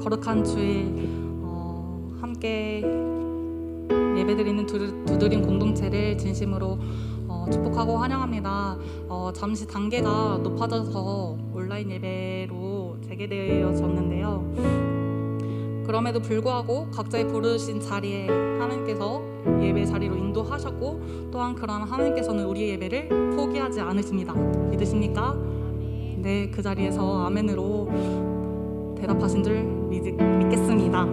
거룩한 주일 함께 예배드리는 두드림 공동체를 진심으로 축복하고 환영합니다. 잠시 단계가 높아져서 온라인 예배로 재개되어졌는데요. 그럼에도 불구하고 각자의 부르신 자리에 하나님께서 예배 자리로 인도하셨고, 또한 그런 하나님께서는 우리의 예배를 포기하지 않으십니다. 믿으십니까? 네, 그 자리에서 아멘으로 대답하신 줄 믿겠습니다.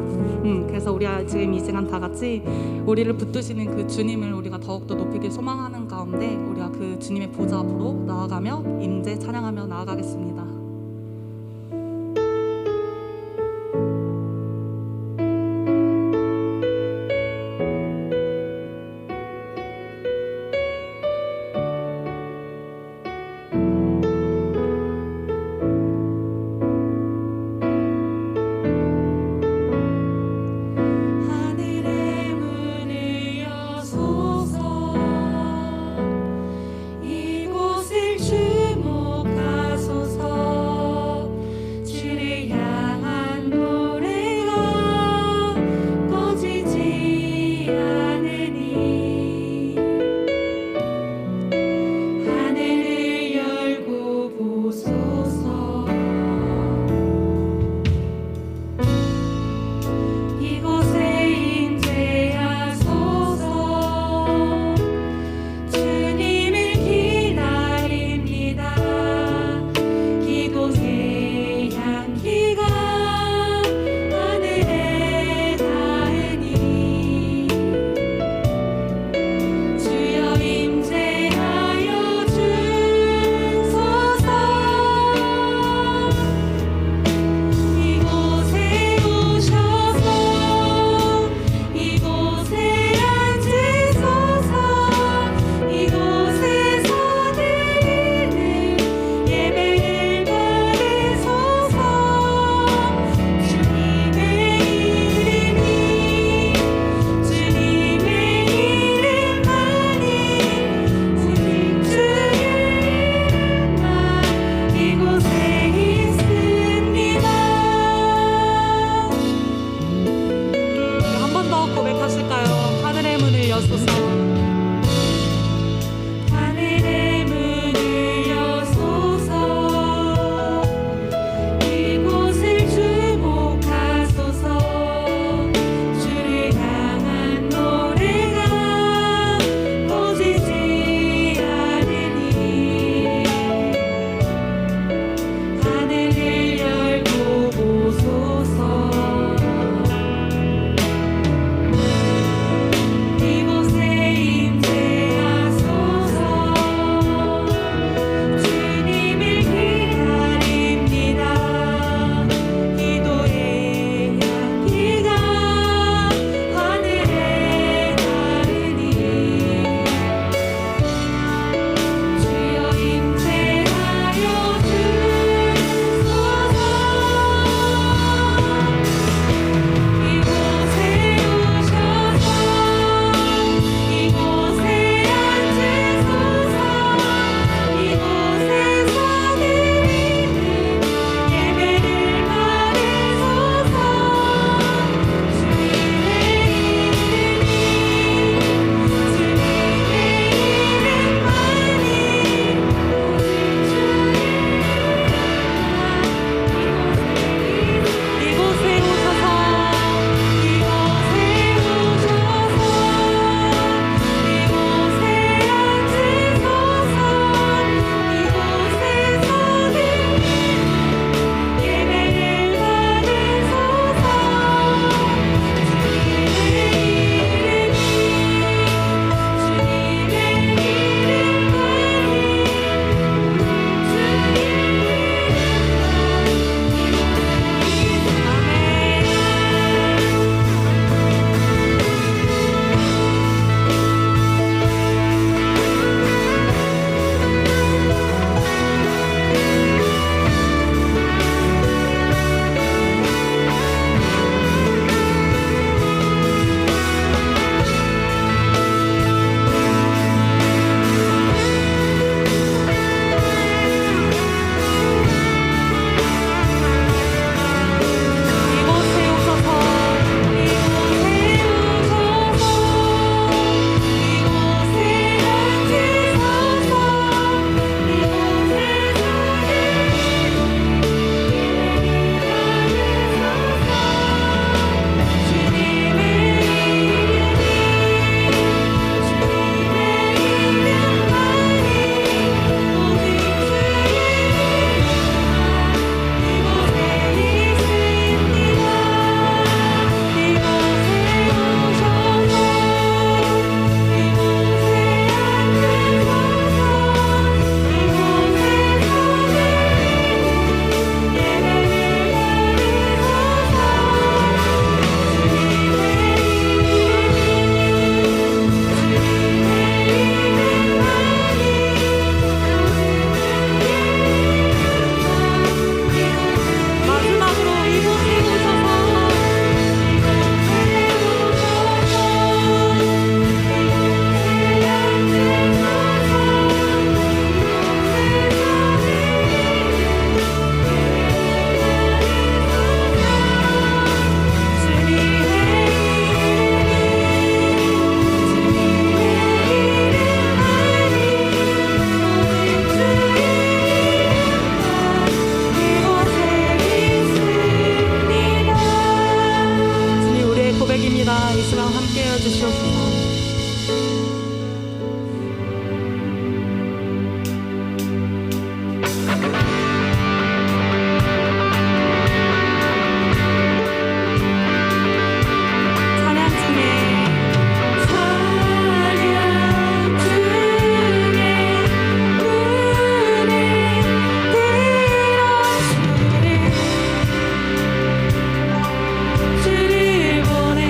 그래서 우리 지금 이 시간 다 같이 우리를 붙드시는 그 주님을 우리가 더욱더 높이길 소망하는 가운데 우리가 그 주님의 보좌 앞으로 나아가며 임재 찬양하며 나아가겠습니다. 이곳을 주목하소서. 주시옵소서. 찬양 중에 주를 보내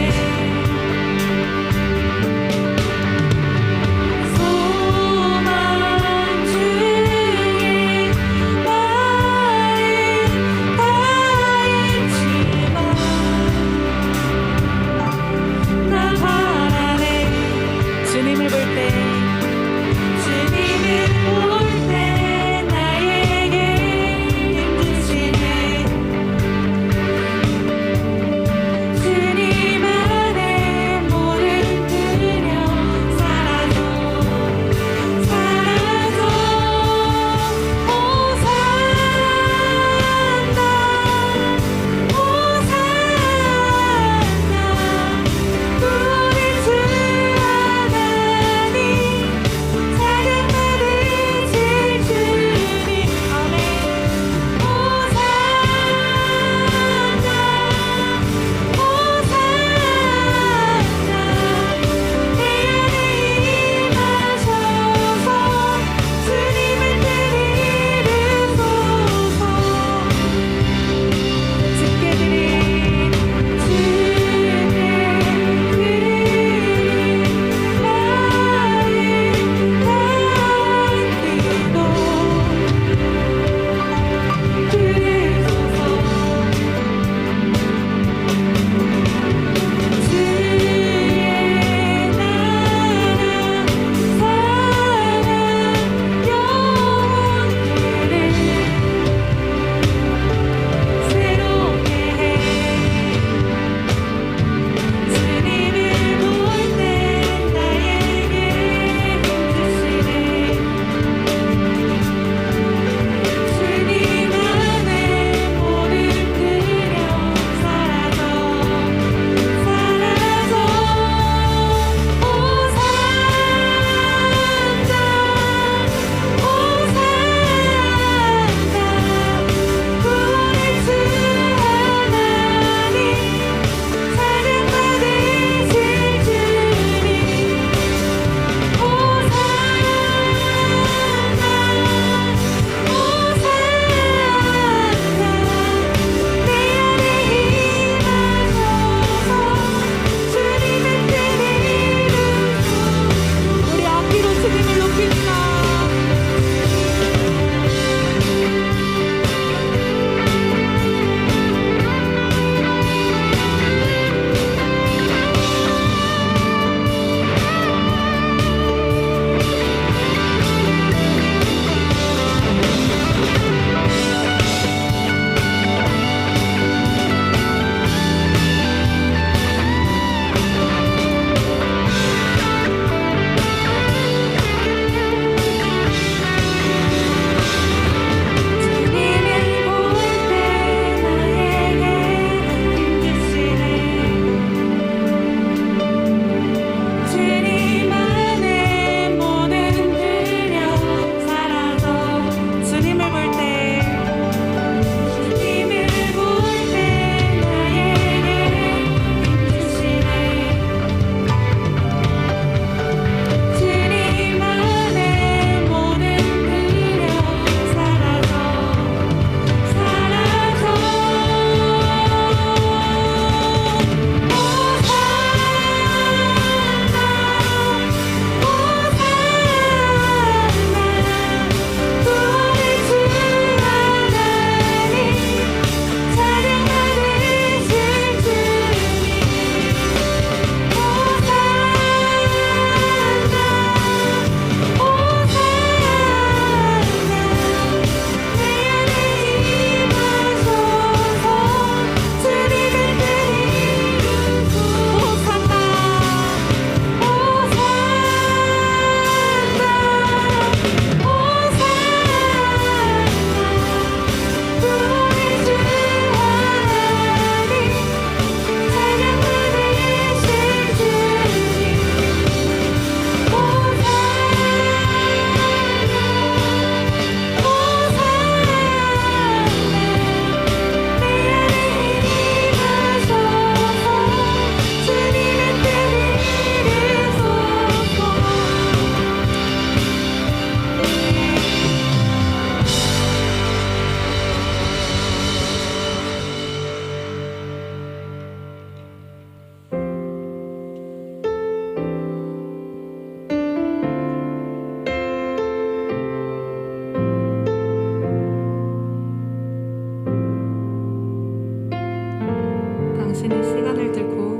당신은 시간을 뚫고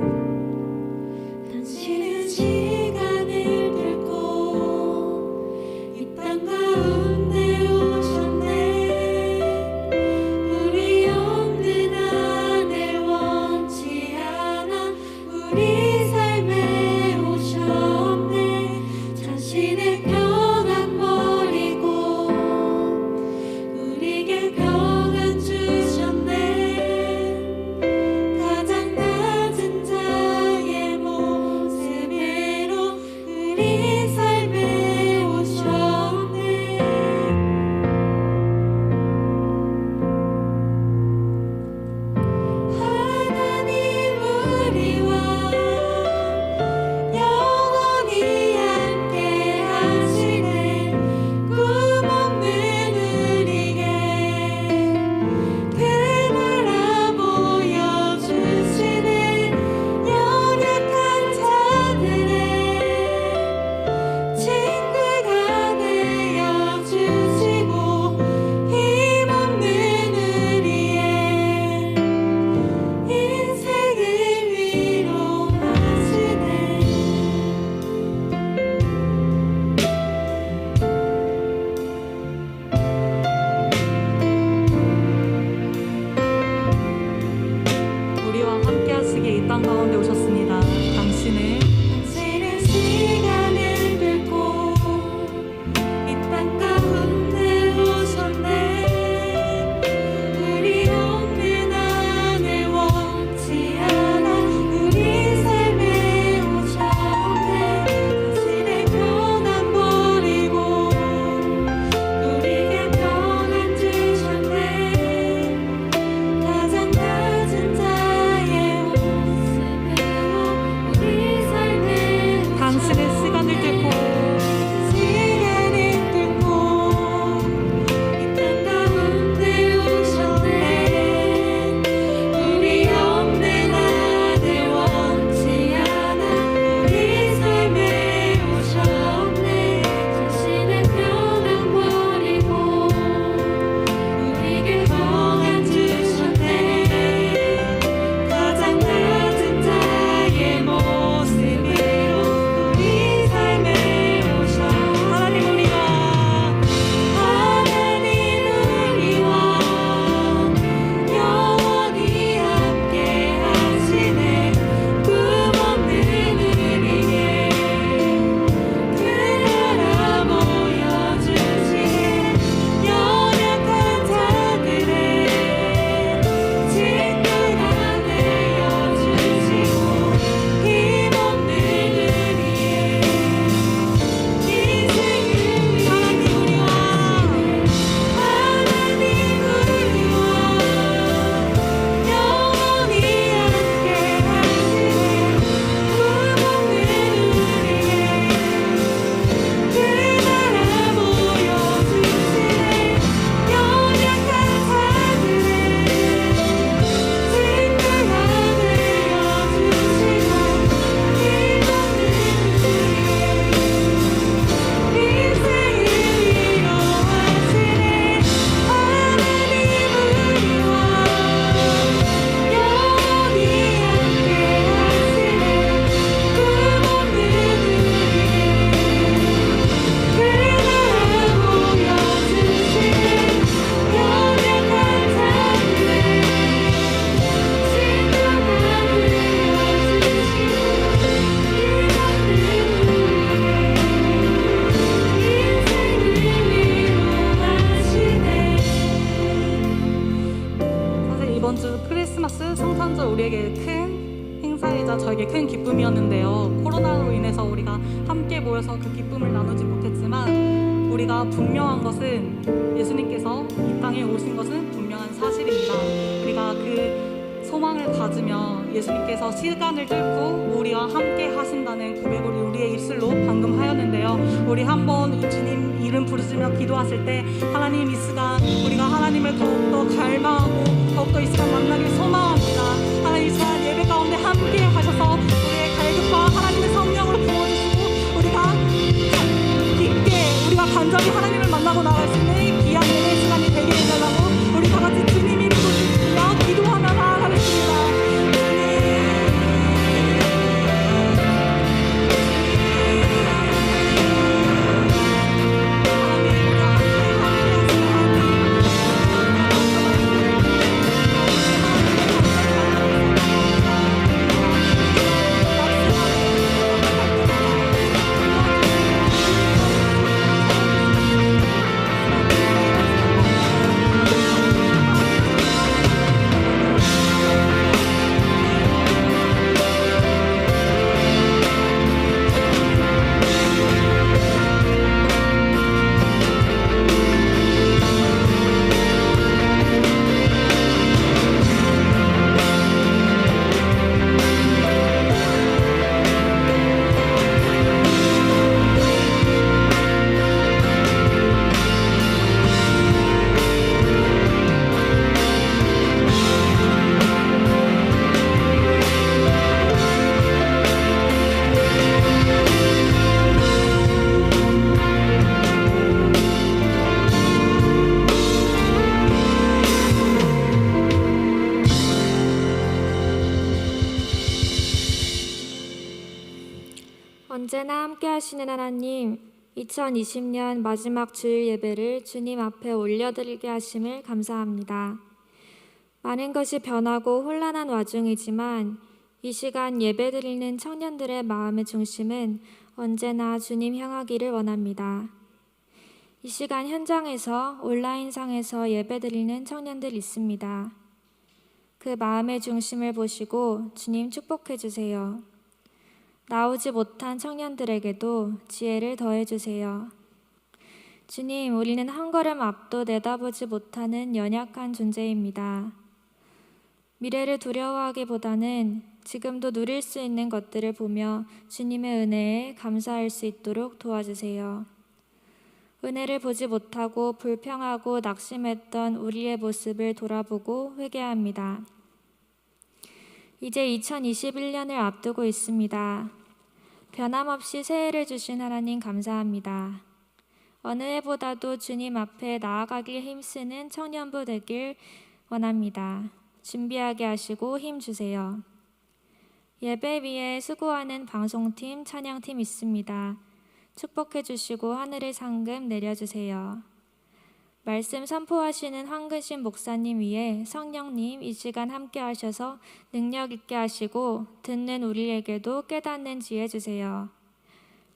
당신은 시간을 뚫고 이 땅 가운데 오셨네. 우리 없는 안을 원치 않아 우리 삶에 오셨네. 자신의 평안 버리고 우리에게 평안 주셨네. 가장 낮은 자의 모습으로 우리 삶에 오셨네. 하나님 우리와 영원히 함께 하시네. 꿈 없는 우리에게 그나라 보여주시네. 연약한 자들의 친구가 되어주시고 힘없는 우리의 인생을 위로하시네. 우리와 함께 하시기에 이 땅 가운데 오셨습니다. 당신은 시간을 뚫고 이 땅 가운데 오셨네. 우리 없는 안을 원치 않아 우리 삶에 오셨네. 자신의 평안 버리고 우리에게 평안 주셨네. 가장 낮은 자의 모습으로 우리 삶에 당신은 시간을 뚫고 시간을 뚫고 이 땅 가운데 오셨네. 우리 없는 안을 원치 않아 우리 삶에 오셨네. 자신의 평안 버리고 우리에게 평안 주셨네. 가장 낮은 자의 모습으로 우리 삶에 오셨네. 하나님 우리와 영원히 함께 하시네. 꿈 없는 우리에게 그나라 보여주시네. 연약한 자들의 친구가 되어주시고 힘없는 우리의 인생을 하나님 우리와 영원히 함께 하시네. 꿈 없는 우리의 그나라 보여주시네. 연약한 자들의 친구가 되어주시고 힘없는 우리의 인생을 위로하시네. 하나님 우리와 영원히 함께 하시네. 꿈 없는 우리에게 그나라 보여주시네. 연약한 자들의 친구가 되어주시고 사실 이번 주 크리스마스 성탄절 우리에게 큰 행사이자 저에게 큰 기쁨이었는데요. 코로나로 인해서 우리가 함께 모여서 그 기쁨을 나누지 못했지만 우리가 분명한 것은 예수님께서 이 땅에 오신 것은 분명한 사실입니다. 우리가 그 소망을 가지며 예수님께서 시간을 뚫고 우리와 함께 하신다는 고백을 우리의 입술로 방금 하였는데요. 우리 한번 주님 이름 부르시며 기도하실 때 하나님 이 시간 우리가 하나님을 더욱더 갈망하고 더욱더 이 시간 만나길 소망합니다. 하나님 이 시간 예배 가운데 함께 하셔서 우리의 갈급과 하나님의 성령으로 부어주시고 우리가 깊게 우리가 간절히 하나님을 만나고 나갈 수 있는 이 귀한 예배 시간이 되게 해달라고 우리 다 같이 주님 이름 부르시며 기도하며 나아가겠습니다. 주님 언제나 함께 하시는 하나님, 2020년 마지막 주일 예배를 주님 앞에 올려드리게 하심을 감사합니다. 많은 것이 변하고 혼란한 와중이지만 이 시간 예배드리는 청년들의 마음의 중심은 언제나 주님 향하기를 원합니다. 이 시간 현장에서 온라인상에서 예배드리는 청년들 있습니다. 그 마음의 중심을 보시고 주님 축복해 주세요. 나오지 못한 청년들에게도 지혜를 더해 주세요. 주님, 우리는 한 걸음 앞도 내다보지 못하는 연약한 존재입니다. 미래를 두려워하기보다는 지금도 누릴 수 있는 것들을 보며 주님의 은혜에 감사할 수 있도록 도와주세요. 은혜를 보지 못하고 불평하고 낙심했던 우리의 모습을 돌아보고 회개합니다. 이제 2021년을 앞두고 있습니다. 변함없이 새해를 주신 하나님 감사합니다. 어느 해보다도 주님 앞에 나아가길 힘쓰는 청년부 되길 원합니다. 준비하게 하시고 힘 주세요. 예배 위에 수고하는 방송팀, 찬양팀 있습니다. 축복해 주시고 하늘의 상금 내려주세요. 말씀 선포하시는 황근신 목사님 위에 성령님 이 시간 함께 하셔서 능력 있게 하시고 듣는 우리에게도 깨닫는 지혜 주세요.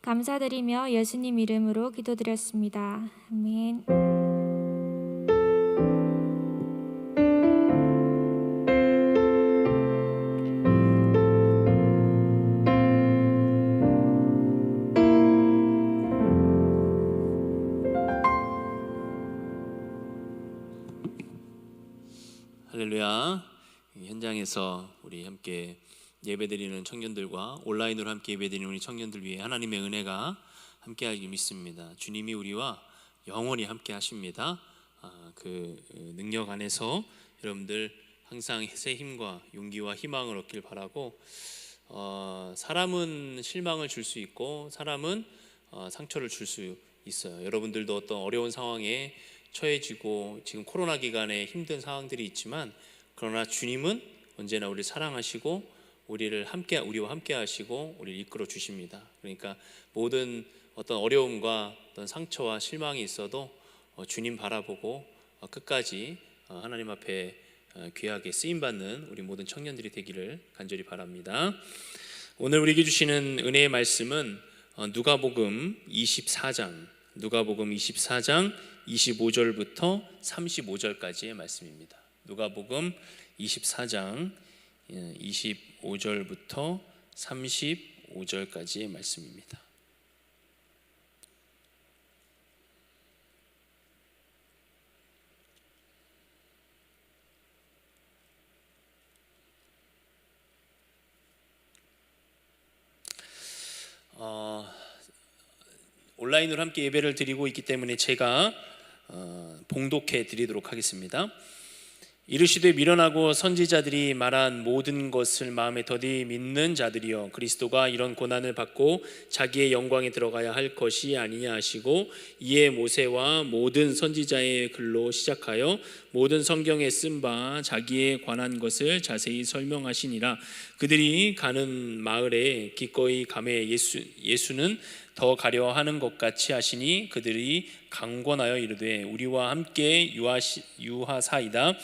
감사드리며 예수님 이름으로 기도드렸습니다. 아멘. 할렐루야. 현장에서 우리 함께 예배드리는 청년들과 온라인으로 함께 예배드리는 우리 청년들 위해 하나님의 은혜가 함께하기 믿습니다. 주님이 우리와 영원히 함께 하십니다. 그 능력 안에서 여러분들 항상 새 힘과 용기와 희망을 얻길 바라고, 사람은 실망을 줄 수 있고 사람은 상처를 줄 수 있어요. 여러분들도 어떤 어려운 상황에 처해지고 지금 코로나 기간에 힘든 상황들이 있지만, 그러나 주님은 언제나 우리를 사랑하시고 우리와 함께 하시고 우리를 이끌어 주십니다. 그러니까 모든 어떤 어려움과 어떤 상처와 실망이 있어도 주님 바라보고 끝까지 하나님 앞에 귀하게 쓰임 받는 우리 모든 청년들이 되기를 간절히 바랍니다. 오늘 우리에게 주시는 은혜의 말씀은 누가복음 24장 25절부터 35절까지의 말씀입니다. 누가복음 24장 25절부터 35절까지의 말씀입니다. 온라인으로 함께 예배를 드리고 있기 때문에 제가 봉독해 드리도록 하겠습니다. 이르시되 미련하고 선지자들이 말한 모든 것을 마음에 더디 믿는 자들이여, 그리스도가 이런 고난을 받고 자기의 영광에 들어가야 할 것이 아니냐 하시고, 이에 모세와 모든 선지자의 글로 시작하여 모든 성경에 쓴 바 자기에 관한 것을 자세히 설명하시니라. 그들이 가는 마을에 기꺼이 가매 예수는 더 가려 하는 것 같이 하시니 그들이 강권하여 이르되 우리와 함께 유하사이다.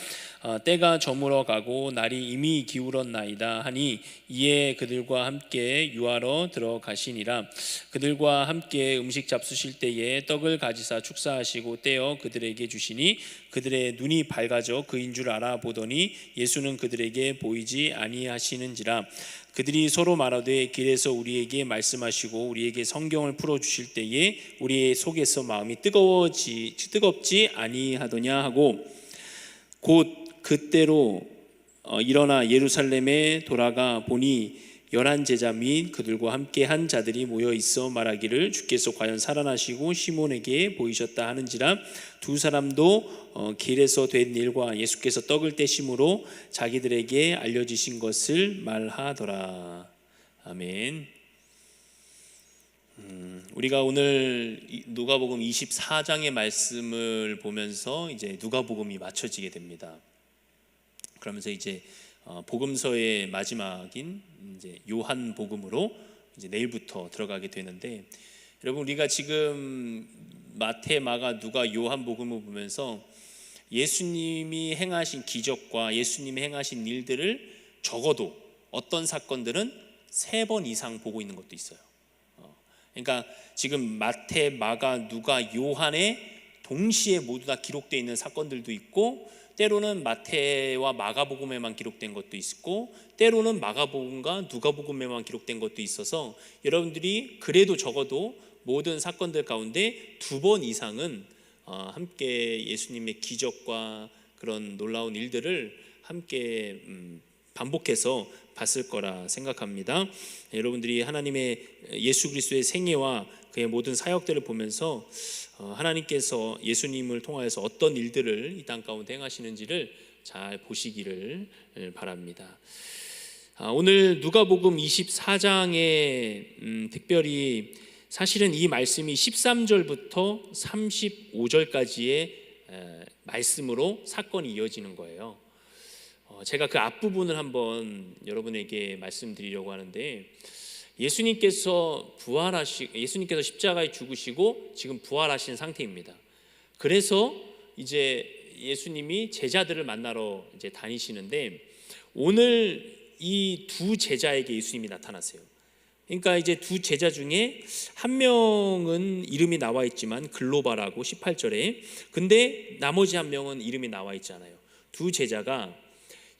때가 저물어 가고 날이 이미 기울었나이다 하니, 이에 그들과 함께 유하러 들어가시니라. 그들과 함께 음식 잡수실 때에 떡을 가지사 축사하시고 떼어 그들에게 주시니 그들의 눈이 밝아져 그인 줄 알아보더니 예수는 그들에게 보이지 아니하시는지라. 그들이 서로 말하되 길에서 우리에게 말씀하시고 우리에게 성경을 풀어주실 때에 우리의 속에서 마음이 뜨겁지 아니하더냐 하고, 곧 그때로 일어나 예루살렘에 돌아가 보니 11 제자 및 그들과 함께 한 자들이 모여 있어 말하기를 주께서 과연 살아나시고 시몬에게 보이셨다 하는지라. 두 사람도 길에서 된 일과 예수께서 떡을 떼심으로 자기들에게 알려주신 것을 말하더라. 아멘. 우리가 오늘 누가복음 24장의 말씀을 보면서 이제 누가복음이 맞춰지게 됩니다. 그러면서 이제 복음서의 마지막인 이제 요한복음으로 이제 내일부터 들어가게 되는데, 여러분 우리가 지금 마태, 마가, 누가, 요한복음을 보면서 예수님이 행하신 기적과 예수님이 행하신 일들을 적어도 어떤 사건들은 3번 이상 보고 있는 것도 있어요. 그러니까 지금 마태, 마가, 누가, 요한에 동시에 모두 다 기록되어 있는 사건들도 있고, 때로는 마태와 마가복음에만 기록된 것도 있고, 때로는 마가복음과 누가복음에만 기록된 것도 있어서 여러분들이 그래도 적어도 모든 사건들 가운데 2번 이상은 함께 예수님의 기적과 그런 놀라운 일들을 함께 반복해서 봤을 거라 생각합니다. 여러분들이 하나님의 예수 그리스도의 생애와 그의 모든 사역들을 보면서 하나님께서 예수님을 통하여서 어떤 일들을 이 땅 가운데 행하시는지를 잘 보시기를 바랍니다. 오늘 누가복음 24장에 특별히 사실은 이 말씀이 13절부터 35절까지의 말씀으로 사건이 이어지는 거예요. 제가 그 앞부분을 한번 여러분에게 말씀드리려고 하는데, 예수님께서 십자가에 죽으시고 지금 부활하신 상태입니다. 그래서 이제 예수님이 제자들을 만나러 이제 다니시는데, 오늘 이 2 제자에게 예수님이 나타나세요. 그러니까 이제 2 제자 중에 한 명은 이름이 나와 있지만 글로바라고 18절에, 근데 나머지 한 명은 이름이 나와 있잖아요. 2 제자가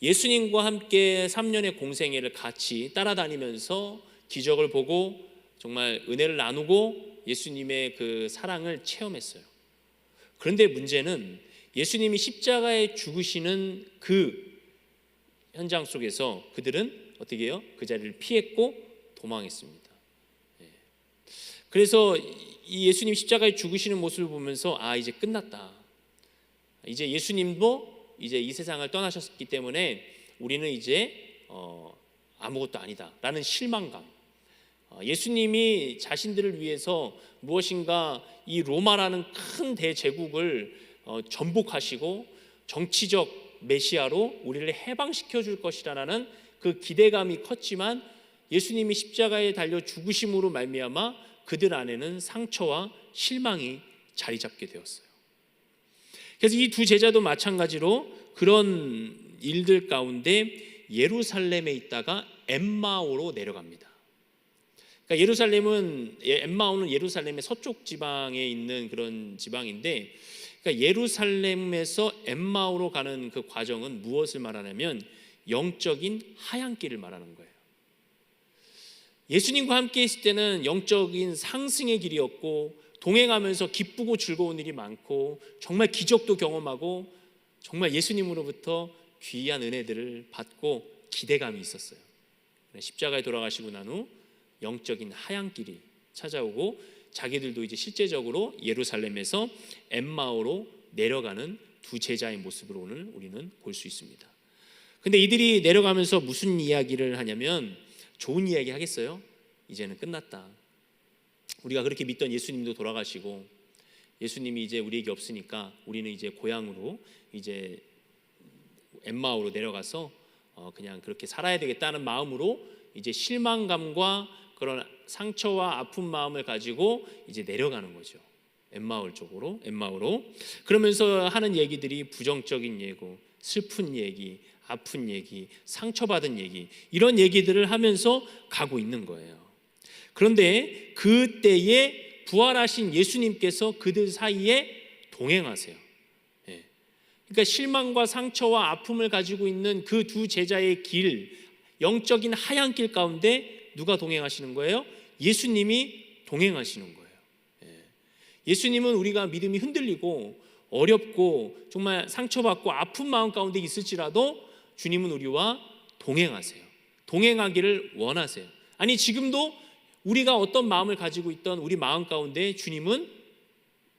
예수님과 함께 3년의 공생애를 같이 따라다니면서 기적을 보고 정말 은혜를 나누고 예수님의 그 사랑을 체험했어요. 그런데 문제는 예수님이 십자가에 죽으시는 그 현장 속에서 그들은 어떻게 해요? 그 자리를 피했고 도망했습니다. 그래서 이 예수님 십자가에 죽으시는 모습을 보면서 이제 끝났다. 이제 예수님도 이제 이 세상을 떠나셨기 때문에 우리는 이제 아무것도 아니다라는 실망감. 예수님이 자신들을 위해서 무엇인가 이 로마라는 큰 대제국을 전복하시고 정치적 메시아로 우리를 해방시켜 줄 것이라는 그 기대감이 컸지만, 예수님이 십자가에 달려 죽으심으로 말미암아 그들 안에는 상처와 실망이 자리 잡게 되었어요. 그래서 이 2 제자도 마찬가지로 그런 일들 가운데 예루살렘에 있다가 엠마오로 내려갑니다. 그러니까 엠마오는 예루살렘의 서쪽 지방에 있는 그런 지방인데, 그러니까 예루살렘에서 엠마오로 가는 그 과정은 무엇을 말하냐면 영적인 하얀길을 말하는 거예요. 예수님과 함께 있을 때는 영적인 상승의 길이었고, 동행하면서 기쁘고 즐거운 일이 많고 정말 기적도 경험하고 정말 예수님으로부터 귀한 은혜들을 받고 기대감이 있었어요. 십자가에 돌아가시고 난 후 영적인 하얀길이 찾아오고, 자기들도 이제 실제적으로 예루살렘에서 엠마오로 내려가는 2 제자의 모습을 오늘 우리는 볼 수 있습니다. 근데 이들이 내려가면서 무슨 이야기를 하냐면, 좋은 이야기 하겠어요? 이제는 끝났다. 우리가 그렇게 믿던 예수님도 돌아가시고 예수님이 이제 우리에게 없으니까 우리는 이제 고향으로 이제 엠마오로 내려가서 그냥 그렇게 살아야 되겠다는 마음으로 이제 실망감과 그런 상처와 아픈 마음을 가지고 이제 내려가는 거죠. 엠마오로. 그러면서 하는 얘기들이 부정적인 예고, 슬픈 얘기, 아픈 얘기, 상처받은 얘기, 이런 얘기들을 하면서 가고 있는 거예요. 그런데 그때에 부활하신 예수님께서 그들 사이에 동행하세요. 그러니까 실망과 상처와 아픔을 가지고 있는 그 2 제자의 길, 영적인 하얀 길 가운데 누가 동행하시는 거예요? 예수님이 동행하시는 거예요. 예수님은 우리가 믿음이 흔들리고 어렵고 정말 상처받고 아픈 마음 가운데 있을지라도 주님은 우리와 동행하세요. 동행하기를 원하세요. 아니, 지금도 우리가 어떤 마음을 가지고 있던 우리 마음 가운데 주님은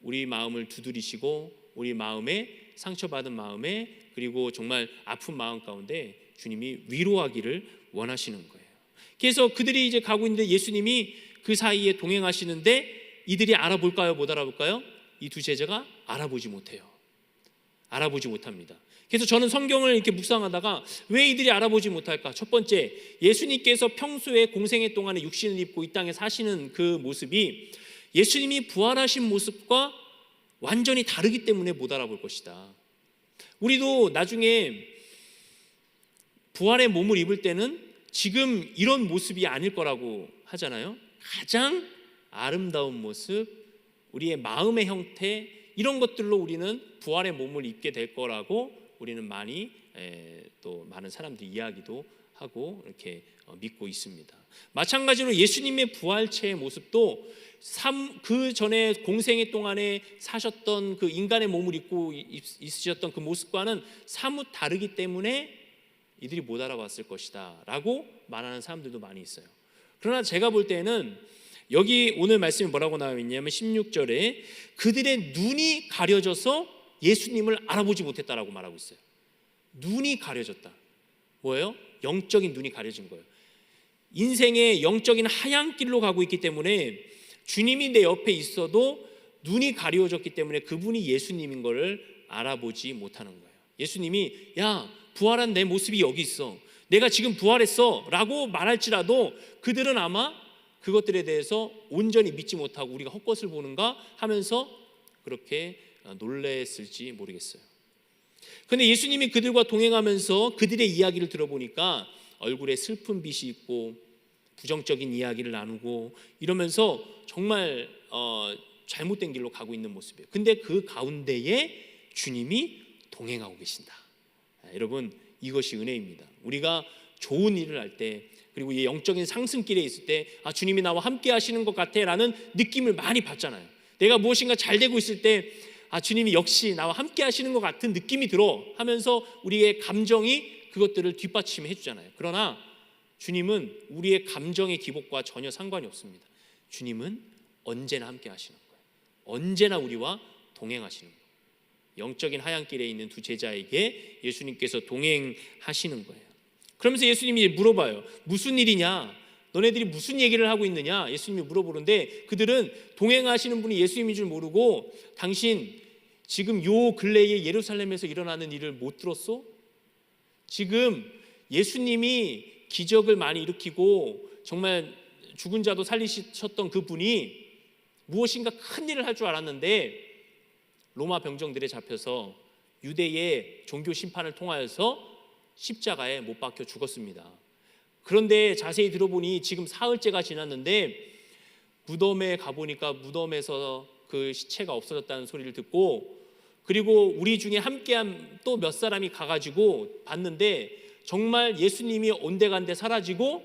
우리 마음을 두드리시고 우리 마음에 상처받은 마음에 그리고 정말 아픈 마음 가운데 주님이 위로하기를 원하시는 거예요. 그래서 그들이 이제 가고 있는데 예수님이 그 사이에 동행하시는데 이들이 알아볼까요? 못 알아볼까요? 이 2 제자가 알아보지 못해요. 알아보지 못합니다. 그래서 저는 성경을 이렇게 묵상하다가 왜 이들이 알아보지 못할까? 첫 번째, 예수님께서 평소에 공생애 동안에 육신을 입고 이 땅에 사시는 그 모습이 예수님이 부활하신 모습과 완전히 다르기 때문에 못 알아볼 것이다. 우리도 나중에 부활의 몸을 입을 때는 지금 이런 모습이 아닐 거라고 하잖아요. 가장 아름다운 모습, 우리의 마음의 형태, 이런 것들로 우리는 부활의 몸을 입게 될 거라고 우리는 많이 또 많은 사람들이 이야기도 하고 이렇게 믿고 있습니다. 마찬가지로 예수님의 부활체의 모습도 그 전에 공생애 동안에 사셨던 그 인간의 몸을 입고 있으셨던 그 모습과는 사뭇 다르기 때문에 이들이 못 알아봤을 것이다 라고 말하는 사람들도 많이 있어요. 그러나 제가 볼 때는 여기 오늘 말씀이 뭐라고 나와 있냐면 16절에 그들의 눈이 가려져서 예수님을 알아보지 못했다라고 말하고 있어요. 눈이 가려졌다. 뭐예요? 영적인 눈이 가려진 거예요. 인생의 영적인 하얀 길로 가고 있기 때문에 주님이 내 옆에 있어도 눈이 가려졌기 때문에 그분이 예수님인 것을 알아보지 못하는 거예요. 예수님이 야, 부활한 내 모습이 여기 있어, 내가 지금 부활했어 라고 말할지라도 그들은 아마 그것들에 대해서 온전히 믿지 못하고 우리가 헛것을 보는가 하면서 그렇게 놀랬을지 모르겠어요. 그런데 예수님이 그들과 동행하면서 그들의 이야기를 들어보니까 얼굴에 슬픈 빛이 있고 부정적인 이야기를 나누고 이러면서 정말 잘못된 길로 가고 있는 모습이에요. 근데 그 가운데에 주님이 동행하고 계신다. 여러분, 이것이 은혜입니다. 우리가 좋은 일을 할 때, 그리고 이 영적인 상승길에 있을 때 주님이 나와 함께 하시는 것 같아 라는 느낌을 많이 받잖아요. 내가 무엇인가 잘 되고 있을 때 주님이 역시 나와 함께 하시는 것 같은 느낌이 들어 하면서 우리의 감정이 그것들을 뒷받침해 주잖아요. 그러나 주님은 우리의 감정의 기복과 전혀 상관이 없습니다. 주님은 언제나 함께 하시는 거예요. 언제나 우리와 동행하시는 거예요. 영적인 하얀 길에 있는 두 제자에게 예수님께서 동행하시는 거예요. 그러면서 예수님이 물어봐요. 무슨 일이냐? 너네들이 무슨 얘기를 하고 있느냐? 예수님이 물어보는데 그들은 동행하시는 분이 예수님인 줄 모르고 당신 지금 요 근래에 예루살렘에서 일어나는 일을 못 들었어? 지금 예수님이 기적을 많이 일으키고 정말 죽은 자도 살리셨던 그 분이 무엇인가 큰 일을 할 줄 알았는데 로마 병정들에 잡혀서 유대의 종교 심판을 통하여서 십자가에 못 박혀 죽었습니다. 그런데 자세히 들어보니 지금 사흘째가 지났는데 무덤에 가보니까 무덤에서 그 시체가 없어졌다는 소리를 듣고, 그리고 우리 중에 함께한 또 몇 사람이 가가지고 봤는데 정말 예수님이 온데간데 사라지고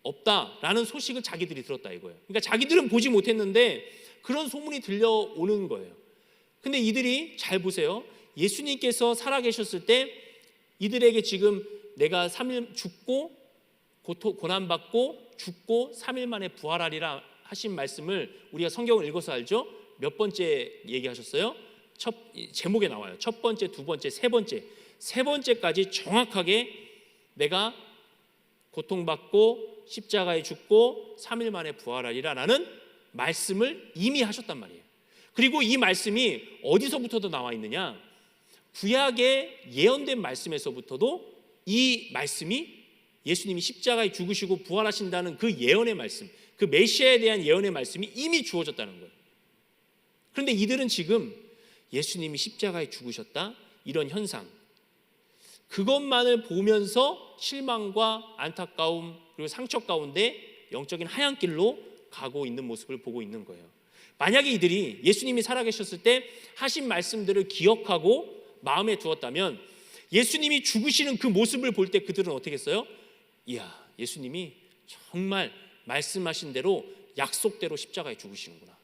없다라는 소식을 자기들이 들었다 이거예요. 그러니까 자기들은 보지 못했는데 그런 소문이 들려오는 거예요. 근데 이들이 잘 보세요. 예수님께서 살아계셨을 때 이들에게 지금 내가 3일 죽고 고난받고 죽고 3일 만에 부활하리라 하신 말씀을 우리가 성경을 읽어서 알죠? 몇 번째 얘기하셨어요? 제목에 나와요. 첫 번째, 두 번째, 세 번째까지 정확하게 내가 고통받고 십자가에 죽고 3일 만에 부활하리라 라는 말씀을 이미 하셨단 말이에요. 그리고 이 말씀이 어디서부터도 나와 있느냐? 구약의 예언된 말씀에서부터도 이 말씀이 예수님이 십자가에 죽으시고 부활하신다는 그 예언의 말씀, 그 메시아에 대한 예언의 말씀이 이미 주어졌다는 거예요. 그런데 이들은 지금 예수님이 십자가에 죽으셨다 이런 현상, 그것만을 보면서 실망과 안타까움 그리고 상처 가운데 영적인 하얀 길로 가고 있는 모습을 보고 있는 거예요. 만약에 이들이 예수님이 살아계셨을 때 하신 말씀들을 기억하고 마음에 두었다면 예수님이 죽으시는 그 모습을 볼 때 그들은 어떻게 했어요? 이야, 예수님이 정말 말씀하신 대로 약속대로 십자가에 죽으시는구나,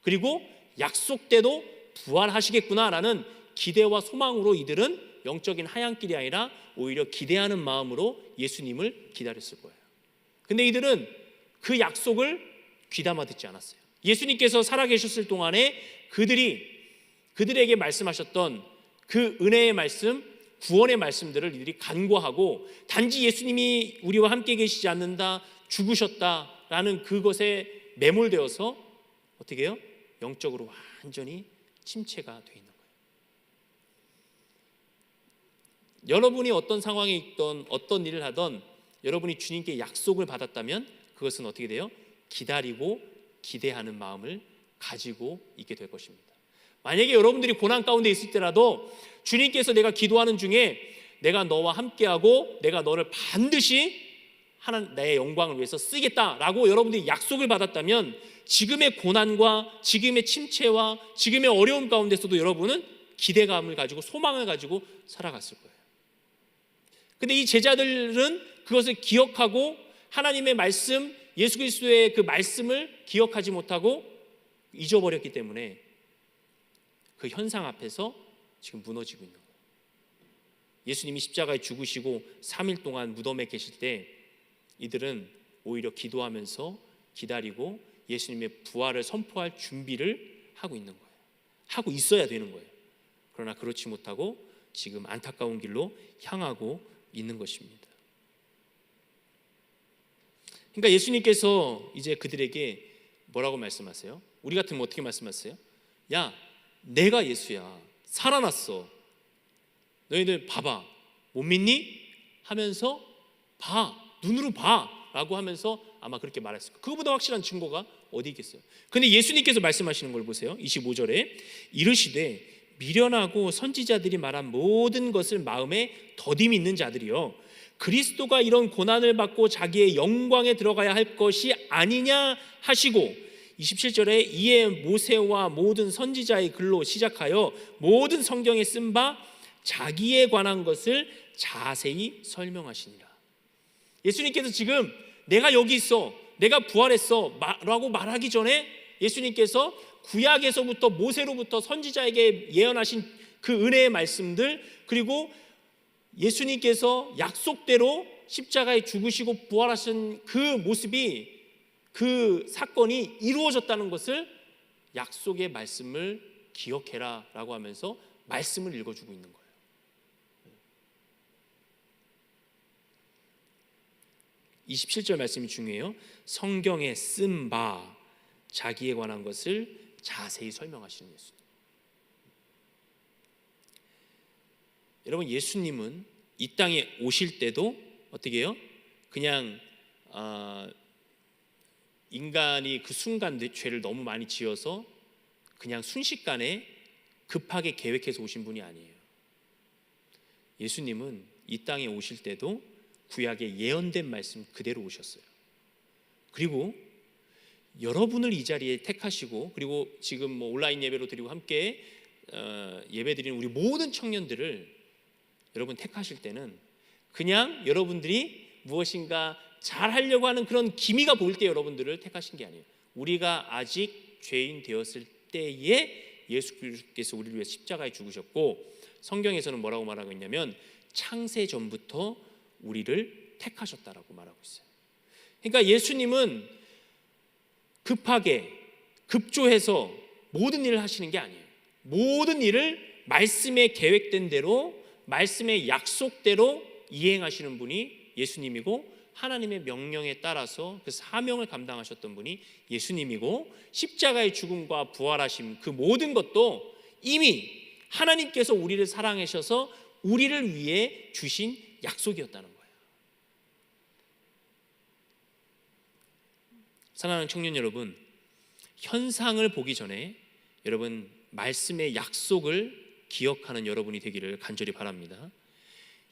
그리고 약속대로 부활하시겠구나라는 기대와 소망으로 이들은 영적인 하얀 길이 아니라 오히려 기대하는 마음으로 예수님을 기다렸을 거예요. 근데 이들은 그 약속을 귀담아 듣지 않았어요. 예수님께서 살아계셨을 동안에 그들에게 말씀하셨던 그 은혜의 말씀, 구원의 말씀들을 이들이 간과하고 단지 예수님이 우리와 함께 계시지 않는다, 죽으셨다라는 그것에 매몰되어서 어떻게 해요? 영적으로 완전히 침체가 돼 있는 거예요. 여러분이 어떤 상황에 있던 어떤 일을 하던 여러분이 주님께 약속을 받았다면 그것은 어떻게 돼요? 기다리고 기대하는 마음을 가지고 있게 될 것입니다. 만약에 여러분들이 고난 가운데 있을 때라도 주님께서 내가 기도하는 중에 내가 너와 함께하고 내가 너를 반드시 나의 영광을 위해서 쓰겠다라고 여러분들이 약속을 받았다면 지금의 고난과 지금의 침체와 지금의 어려움 가운데서도 여러분은 기대감을 가지고 소망을 가지고 살아갔을 거예요. 근데 이 제자들은 그것을 기억하고 하나님의 말씀, 예수 그리스도의 그 말씀을 기억하지 못하고 잊어버렸기 때문에 그 현상 앞에서 지금 무너지고 있는 거예요. 예수님이 십자가에 죽으시고 3일 동안 무덤에 계실 때 이들은 오히려 기도하면서 기다리고 예수님의 부활을 선포할 준비를 하고 있는 거예요. 하고 있어야 되는 거예요. 그러나 그렇지 못하고 지금 안타까운 길로 향하고 있는 것입니다. 그러니까 예수님께서 이제 그들에게 뭐라고 말씀하세요? 우리 같으면 어떻게 말씀하세요? 야, 내가 예수야. 살아났어. 너희들 봐봐. 못 믿니? 하면서 봐. 눈으로 봐. 라고 하면서 아마 그렇게 말했을 거예요. 그거보다 확실한 증거가 어디 있겠어요? 근데 예수님께서 말씀하시는 걸 보세요. 25절에 이르시되 미련하고 선지자들이 말한 모든 것을 마음에 더디 믿는 자들이요 그리스도가 이런 고난을 받고 자기의 영광에 들어가야 할 것이 아니냐 하시고 27절에 이에 모세와 모든 선지자의 글로 시작하여 모든 성경에 쓴 바 자기에 관한 것을 자세히 설명하시니라. 예수님께서 지금 내가 여기 있어, 내가 부활했어 라고 말하기 전에 예수님께서 구약에서부터 모세로부터 선지자에게 예언하신 그 은혜의 말씀들, 그리고 예수님께서 약속대로 십자가에 죽으시고 부활하신 그 모습이, 그 사건이 이루어졌다는 것을 약속의 말씀을 기억해라 라고 하면서 말씀을 읽어주고 있는 거예요. 27절 말씀이 중요해요. 성경에 쓴 바 자기에 관한 것을 자세히 설명하시는 예수님. 여러분, 예수님은 이 땅에 오실 때도 어떻게 해요? 그냥 인간이 그 순간 죄를 너무 많이 지어서 그냥 순식간에 급하게 계획해서 오신 분이 아니에요. 예수님은 이 땅에 오실 때도 구약에 예언된 말씀 그대로 오셨어요. 그리고 여러분을 이 자리에 택하시고, 그리고 지금 뭐 온라인 예배로 드리고 함께 예배 드리는 우리 모든 청년들을 여러분 택하실 때는 그냥 여러분들이 무엇인가 잘 하려고 하는 그런 기미가 보일 때 여러분들을 택하신 게 아니에요. 우리가 아직 죄인 되었을 때에 예수께서 우리를 위해 십자가에 죽으셨고, 성경에서는 뭐라고 말하고 있냐면 창세 전부터 우리를 택하셨다라고 말하고 있어요. 그러니까 예수님은 급하게 급조해서 모든 일을 하시는 게 아니에요. 모든 일을 말씀에 계획된 대로, 말씀의 약속대로 이행하시는 분이 예수님이고, 하나님의 명령에 따라서 그 사명을 감당하셨던 분이 예수님이고, 십자가의 죽음과 부활하심 그 모든 것도 이미 하나님께서 우리를 사랑하셔서 우리를 위해 주신 약속이었다는 거예요. 사랑하는 청년 여러분, 현상을 보기 전에 여러분 말씀의 약속을 기억하는 여러분이 되기를 간절히 바랍니다.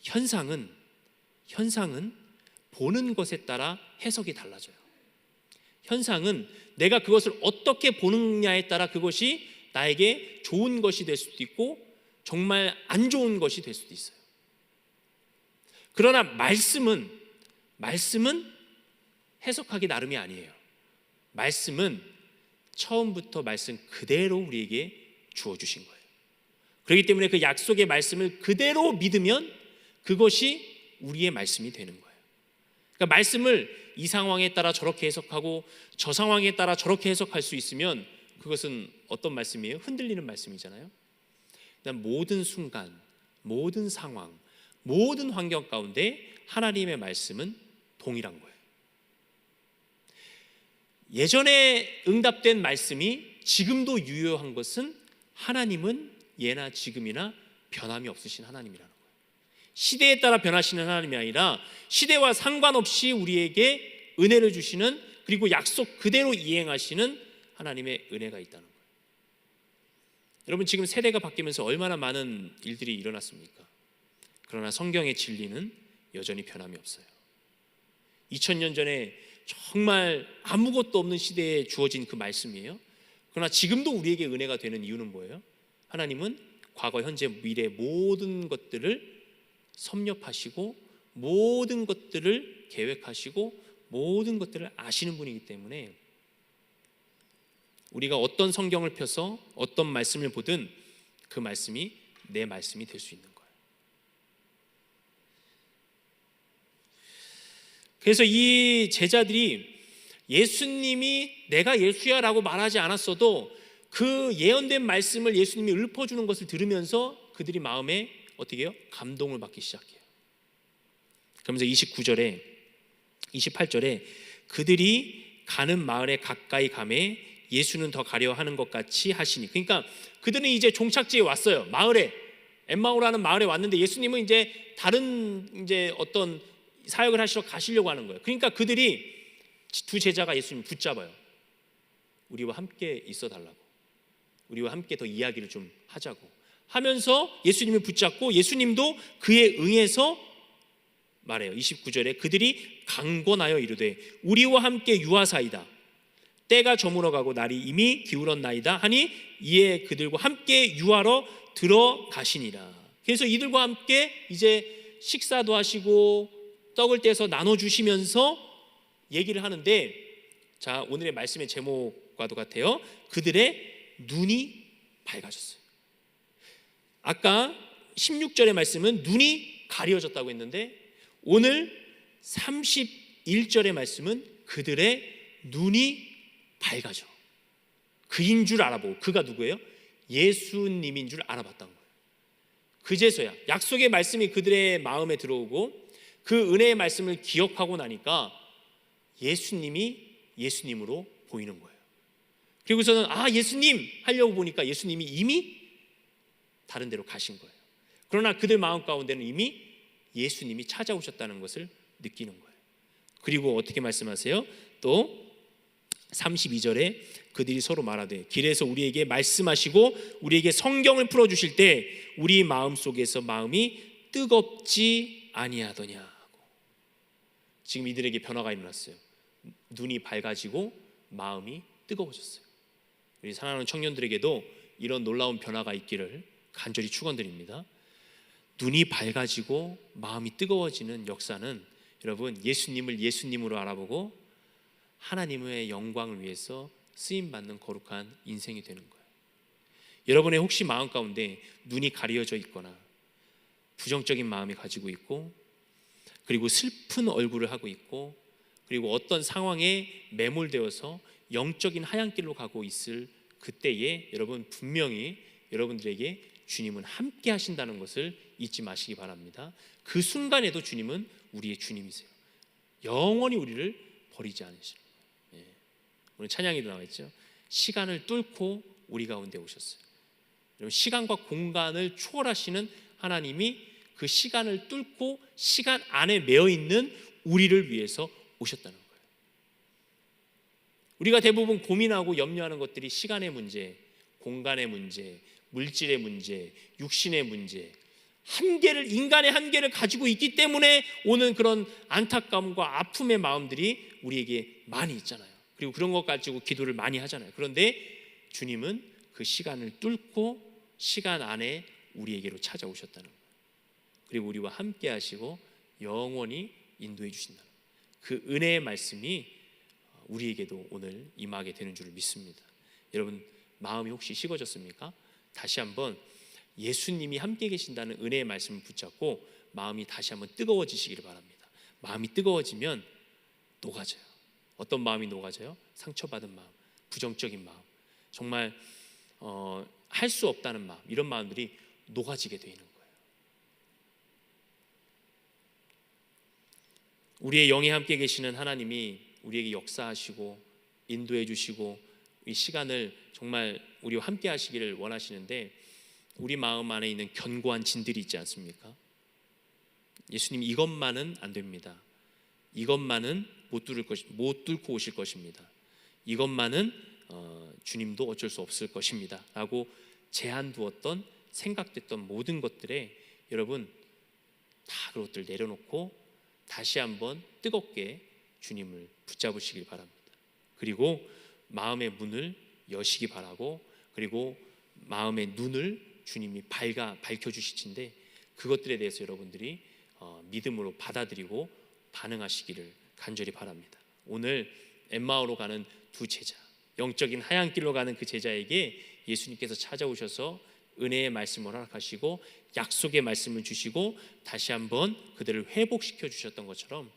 현상은 보는 것에 따라 해석이 달라져요. 현상은 내가 그것을 어떻게 보느냐에 따라 그것이 나에게 좋은 것이 될 수도 있고 정말 안 좋은 것이 될 수도 있어요. 그러나 말씀은 해석하기 나름이 아니에요. 말씀은 처음부터 말씀 그대로 우리에게 주어주신 거예요. 그렇기 때문에 그 약속의 말씀을 그대로 믿으면 그것이 우리의 말씀이 되는 거예요. 그러니까 말씀을 이 상황에 따라 저렇게 해석하고 저 상황에 따라 저렇게 해석할 수 있으면 그것은 어떤 말씀이에요? 흔들리는 말씀이잖아요. 모든 순간, 모든 상황, 모든 환경 가운데 하나님의 말씀은 동일한 거예요. 예전에 응답된 말씀이 지금도 유효한 것은 하나님은 예나 지금이나 변함이 없으신 하나님이라는 거예요. 시대에 따라 변하시는 하나님이 아니라 시대와 상관없이 우리에게 은혜를 주시는, 그리고 약속 그대로 이행하시는 하나님의 은혜가 있다는 거예요. 여러분, 지금 세대가 바뀌면서 얼마나 많은 일들이 일어났습니까? 그러나 성경의 진리는 여전히 변함이 없어요. 2000년 전에 정말 아무것도 없는 시대에 주어진 그 말씀이에요. 그러나 지금도 우리에게 은혜가 되는 이유는 뭐예요? 하나님은 과거, 현재, 미래 모든 것들을 섭렵하시고 모든 것들을 계획하시고 모든 것들을 아시는 분이기 때문에 우리가 어떤 성경을 펴서 어떤 말씀을 보든 그 말씀이 내 말씀이 될 수 있는 거예요. 그래서 이 제자들이 예수님이 내가 예수야 라고 말하지 않았어도 그 예언된 말씀을 예수님이 읊어주는 것을 들으면서 그들이 마음에 어떻게 해요? 감동을 받기 시작해요. 그러면서 29절에 28절에 그들이 가는 마을에 가까이 가매 예수는 더 가려 하는 것 같이 하시니, 그러니까 그들은 이제 종착지에 왔어요. 마을에, 엠마오라는 마을에 왔는데 예수님은 이제 다른 이제 어떤 사역을 하시러 가시려고 하는 거예요. 그러니까 그들이 두 제자가 예수님 붙잡아요. 우리와 함께 있어 달라고, 우리와 함께 더 이야기를 좀 하자고 하면서 예수님을 붙잡고 예수님도 그에 응해서 말해요. 29절에 그들이 강권하여 이르되 우리와 함께 유하사이다. 때가 저물어가고 날이 이미 기울었나이다 하니 이에 그들과 함께 유하러 들어가시니라. 그래서 이들과 함께 이제 식사도 하시고 떡을 떼서 나눠주시면서 얘기를 하는데, 자, 오늘의 말씀의 제목과도 같아요. 그들의 눈이 밝아졌어요. 아까 16절의 말씀은 눈이 가려졌다고 했는데 오늘 31절의 말씀은 그들의 눈이 밝아져. 그인 줄 알아보고, 그가 누구예요? 예수님인 줄 알아봤던 거예요. 그제서야 약속의 말씀이 그들의 마음에 들어오고 그 은혜의 말씀을 기억하고 나니까 예수님이 예수님으로 보이는 거예요. 그리고서는 예수님 하려고 보니까 예수님이 이미 다른 데로 가신 거예요. 그러나 그들 마음 가운데는 이미 예수님이 찾아오셨다는 것을 느끼는 거예요. 그리고 어떻게 말씀하세요? 또 32절에 그들이 서로 말하되 길에서 우리에게 말씀하시고 우리에게 성경을 풀어주실 때 우리 마음속에서 마음이 뜨겁지 아니하더냐 하고, 지금 이들에게 변화가 일어났어요. 눈이 밝아지고 마음이 뜨거워졌어요. 우리 사랑하는 청년들에게도 이런 놀라운 변화가 있기를 간절히 축원드립니다. 눈이 밝아지고 마음이 뜨거워지는 역사는 여러분 예수님을 예수님으로 알아보고 하나님의 영광을 위해서 쓰임받는 거룩한 인생이 되는 거예요. 여러분의 혹시 마음 가운데 눈이 가려져 있거나 부정적인 마음이 가지고 있고 그리고 슬픈 얼굴을 하고 있고 그리고 어떤 상황에 매몰되어서 영적인 하얀길로 가고 있을 그때에 여러분 분명히 여러분들에게 주님은 함께 하신다는 것을 잊지 마시기 바랍니다. 그 순간에도 주님은 우리의 주님이세요. 영원히 우리를 버리지 않으시는 거예요. 오늘 찬양에도 나와있죠. 시간을 뚫고 우리 가운데 오셨어요. 여러분, 시간과 공간을 초월하시는 하나님이 그 시간을 뚫고 시간 안에 매여 있는 우리를 위해서 오셨다는 거예요. 우리가 대부분 고민하고 염려하는 것들이 시간의 문제, 공간의 문제, 물질의 문제, 육신의 문제, 인간의 한계를 가지고 있기 때문에 오는 그런 안타까움과 아픔의 마음들이 우리에게 많이 있잖아요. 그리고 그런 것 가지고 기도를 많이 하잖아요. 그런데 주님은 그 시간을 뚫고 시간 안에 우리에게로 찾아오셨다는 거예요. 그리고 우리와 함께 하시고 영원히 인도해 주신다는 거예요. 그 은혜의 말씀이 우리에게도 오늘 임하게 되는 줄 믿습니다. 여러분, 마음이 혹시 식어졌습니까? 다시 한번 예수님이 함께 계신다는 은혜의 말씀을 붙잡고 마음이 다시 한번 뜨거워지시기를 바랍니다. 마음이 뜨거워지면 녹아져요. 어떤 마음이 녹아져요? 상처받은 마음, 부정적인 마음, 정말 할 수 없다는 마음, 이런 마음들이 녹아지게 되는 거예요. 우리의 영에 함께 계시는 하나님이 우리에게 역사하시고 인도해 주시고 이 시간을 정말 우리와 함께 하시기를 원하시는데 우리 마음 안에 있는 견고한 진들이 있지 않습니까? 예수님 이것만은 안 됩니다. 이것만은 못 뚫고 오실 것입니다. 이것만은 주님도 어쩔 수 없을 것입니다 라고 제한 두었던 생각됐던 모든 것들에 여러분 다 그것들 내려놓고 다시 한번 뜨겁게 주님을 붙잡으시길 바랍니다. 그리고 마음의 문을 여시기 바라고, 그리고 마음의 눈을 주님이 밝혀주시는데 그것들에 대해서 여러분들이 믿음으로 받아들이고 반응하시기를 간절히 바랍니다. 오늘 엠마오로 가는 두 제자, 영적인 하얀길로 가는 그 제자에게 예수님께서 찾아오셔서 은혜의 말씀을 허락하시고 약속의 말씀을 주시고 다시 한번 그들을 회복시켜 주셨던 것처럼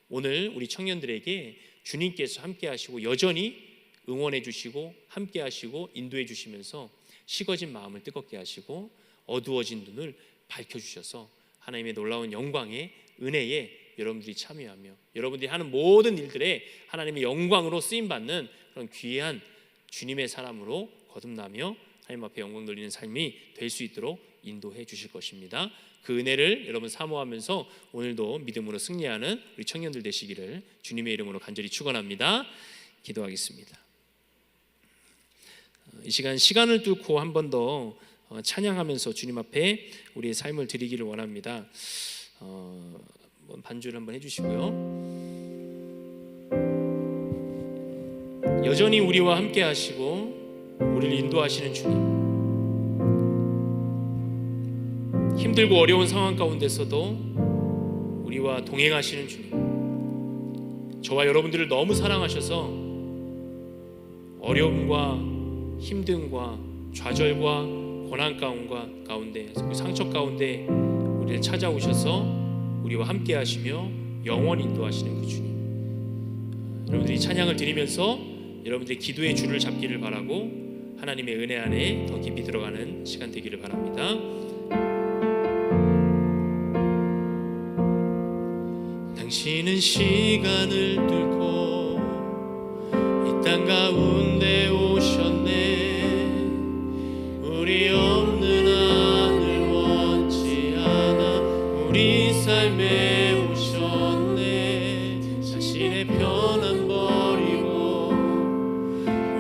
오늘 우리 청년들에게 주님께서 함께 하시고 여전히 응원해 주시고 함께 하시고 인도해 주시면서 식어진 마음을 뜨겁게 하시고 어두워진 눈을 밝혀 주셔서 하나님의 놀라운 영광의 은혜에 여러분들이 참여하며 여러분들이 하는 모든 일들에 하나님의 영광으로 쓰임받는 그런 귀한 주님의 사람으로 거듭나며 하나님 앞에 영광 돌리는 삶이 될 수 있도록 인도해 주실 것입니다. 그 은혜를 여러분 사모하면서 오늘도 믿음으로 승리하는 우리 청년들 되시기를 주님의 이름으로 간절히 축원합니다. 기도하겠습니다. 이 시간 시간을 뚫고 한 번 더 찬양하면서 주님 앞에 우리의 삶을 드리기를 원합니다. 반주를 한번 해주시고요. 여전히 우리와 함께 하시고 우리를 인도하시는 주님, 힘들고 어려운 상황 가운데서도 우리와 동행하시는 주님, 저와 여러분들을 너무 사랑하셔서 어려움과 힘듦과 좌절과 고난 가운데 상처 가운데 우리를 찾아오셔서 우리와 함께 하시며 영원히 인도하시는 그 주님, 여러분들이 찬양을 드리면서 여러분들의 기도의 줄을 잡기를 바라고 하나님의 은혜 안에 더 깊이 들어가는 시간 되기를 바랍니다. 당신은 시간을 뚫고 이 땅 가운데 오셨네. 우리 없는 하늘 원치 않아 우리 삶에 오셨네. 자신의 편안 버리고